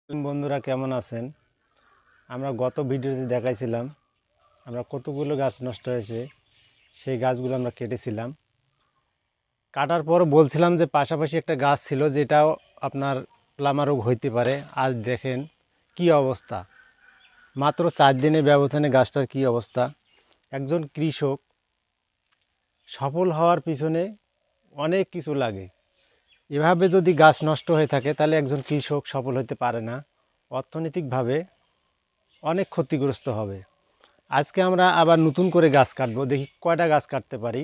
বন্ধুরা কেমন আছেন? আমরা গত ভিডিওতে দেখাইছিলাম আমরা কতগুলো গাছ নষ্ট হয়েছে, সেই গাছগুলো আমরা কেটেছিলাম। কাটার পর বলছিলাম যে পাশাপাশি একটা গাছ ছিল যেটাও আপনার প্লামা রোগ হইতে পারে। আজ দেখেন কি অবস্থা, মাত্র 4 দিনের ব্যবধানে গাছটার কি অবস্থা। একজন কৃষক সফল হওয়ার পিছনে অনেক কিছু লাগে। এভাবে যদি গাছ নষ্ট হয়ে থাকে তাহলে একজন কৃষক সফল হতে পারে না, অর্থনৈতিকভাবে অনেক ক্ষতিগ্রস্ত হবে। আজকে আমরা আবার নতুন করে গাছ কাটবো, দেখি কয়টা গাছ কাটতে পারি।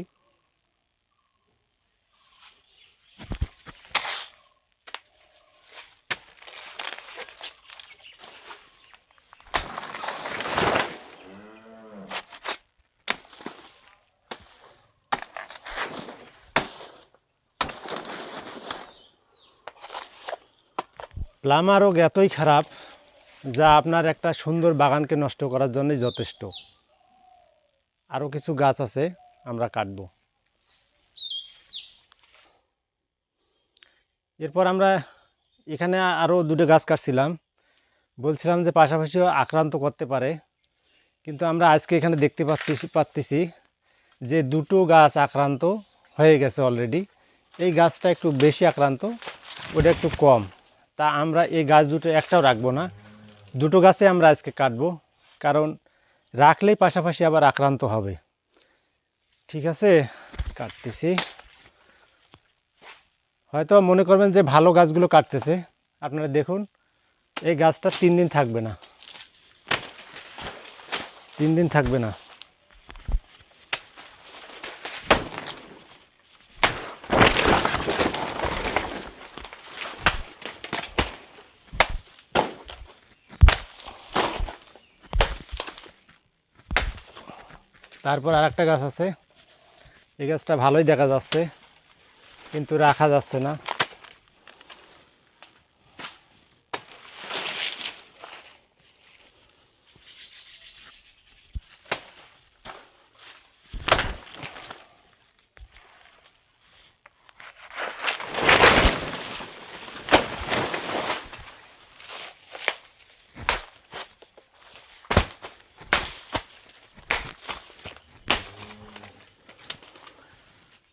প্লামা রোগ এতই খারাপ যা আপনার একটা সুন্দর বাগানকে নষ্ট করার জন্যই যথেষ্ট। আরও কিছু গাছ আছে, আমরা কাটবো। এরপর আমরা এখানে আরও দুটো গাছ কাটছিলাম, বলছিলাম যে পাশাপাশিও আক্রান্ত করতে পারে, কিন্তু আমরা আজকে এখানে দেখতে পাচ্ছি যে দুটো গাছ আক্রান্ত হয়ে গেছে অলরেডি। এই গাছটা একটু বেশি আক্রান্ত, ওটা একটু কম। তা আমরা এই গাছ দুটো একটাও রাখবো না, দুটো গাছে আমরা আজকে কাটবো, কারণ রাখলেই পাশাপাশি আবার আক্রান্ত হবে। ঠিক আছে, কাটতেছি। হয়তো মনে করবেন যে ভালো গাছগুলো কাটতেছে, আপনারা দেখুন এই গাছটা 3 দিন থাকবে না, 3 দিন থাকবে না। তারপর আরেকটা গাছ আছে, এই গাছটা ভালোই দেখা যাচ্ছে কিন্তু রাখা যাচ্ছে না।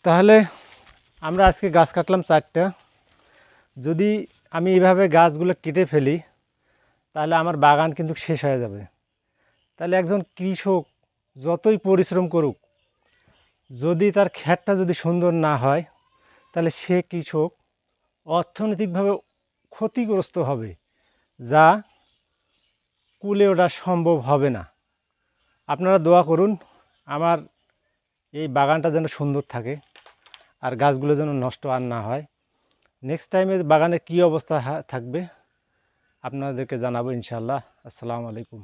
তাহলে আমরা আজকে গাছ কাটলাম 4টা। যদি আমি এইভাবে গাছগুলো কেটে ফেলি তাহলে আমার বাগান কিন্তু শেষ হয়ে যাবে। তাহলে একজন কৃষক যতই পরিশ্রম করুক, যদি তার ক্ষেতটা যদি সুন্দর না হয় তাহলে সে কৃষক অর্থনৈতিকভাবে ক্ষতিগ্রস্ত হবে, যা কুলে ওঠা সম্ভব হবে না। আপনারা দোয়া করুন আমার এই বাগানটা যেন সুন্দর থাকে আর গাছগুলো যেন নষ্ট আর না হয়। নেক্সট টাইমে বাগানের কী অবস্থা থাকবে আপনাদেরকে জানাবো ইনশাআল্লাহ। আসসালামু আলাইকুম।